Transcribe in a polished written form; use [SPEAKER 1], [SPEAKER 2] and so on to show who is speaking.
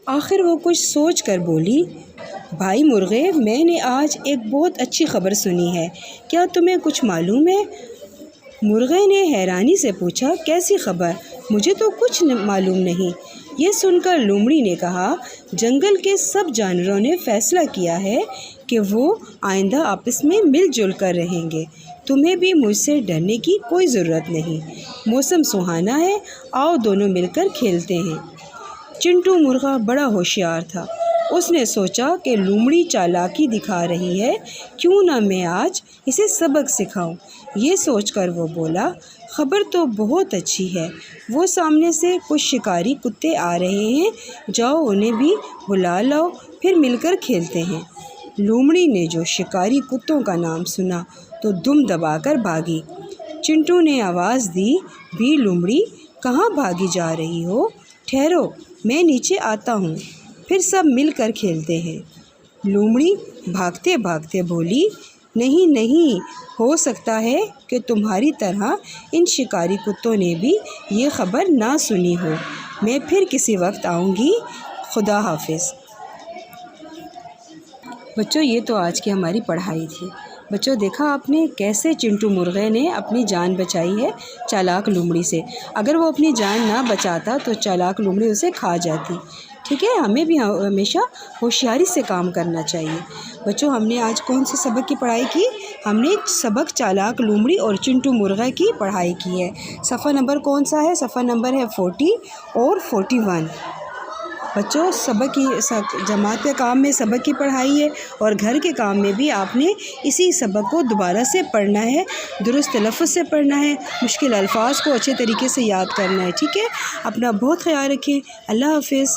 [SPEAKER 1] آخر وہ کچھ سوچ کر بولی، بھائی مرغے، میں نے آج ایک بہت اچھی خبر سنی ہے، کیا تمہیں کچھ معلوم ہے؟ مرغے نے حیرانی سے پوچھا، کیسی خبر؟ مجھے تو کچھ معلوم نہیں۔ یہ سن کر لومڑی نے کہا، جنگل کے سب جانوروں نے فیصلہ کیا ہے کہ وہ آئندہ آپس میں مل جل کر رہیں گے۔ تمہیں بھی مجھ سے ڈرنے کی کوئی ضرورت نہیں۔ موسم سہانا ہے، آؤ دونوں مل کر کھیلتے ہیں۔ چنٹو مرغا بڑا ہوشیار تھا۔ اس نے سوچا کہ لومڑی چالاکی دکھا رہی ہے، کیوں نہ میں آج اسے سبق سکھاؤں۔ یہ سوچ کر وہ بولا، خبر تو بہت اچھی ہے، وہ سامنے سے کچھ شکاری کتے آ رہے ہیں، جاؤ انہیں بھی بلا لاؤ، پھر مل کر کھیلتے ہیں۔ لومڑی نے جو شکاری کتوں کا نام سنا تو دم دبا کر بھاگی۔ چنٹو نے آواز دی، بھی لومڑی، کہاں بھاگی جا رہی ہو؟ ٹھہرو، میں نیچے آتا ہوں، پھر سب مل کر کھیلتے ہیں۔ لومڑی بھاگتے بھاگتے بولی، نہیں نہیں، ہو سکتا ہے کہ تمہاری طرح ان شکاری کتوں نے بھی یہ خبر نہ سنی ہو۔ میں پھر کسی وقت آؤں گی، خدا حافظ۔ بچوں، یہ تو آج کی ہماری پڑھائی تھی۔ بچوں، دیکھا آپ نے کیسے چنٹو مرغے نے اپنی جان بچائی ہے چالاک لومڑی سے۔ اگر وہ اپنی جان نہ بچاتا تو چالاک لومڑی اسے کھا جاتی۔ ٹھیک ہے، ہمیں بھی ہمیشہ ہوشیاری سے کام کرنا چاہیے۔ بچوں، ہم نے آج کون سے سبق کی پڑھائی کی؟ ہم نے سبق چالاک لومڑی اور چنٹو مرغے کی پڑھائی کی ہے۔ صفحہ نمبر کون سا ہے؟ صفحہ نمبر ہے 40 اور 41۔ بچوں، سبق کی جماعت کے کام میں سبق کی پڑھائی ہے، اور گھر کے کام میں بھی آپ نے اسی سبق کو دوبارہ سے پڑھنا ہے، درست تلفظ سے پڑھنا ہے، مشکل الفاظ کو اچھے طریقے سے یاد کرنا ہے۔ ٹھیک ہے، اپنا بہت خیال رکھیں۔ اللہ حافظ۔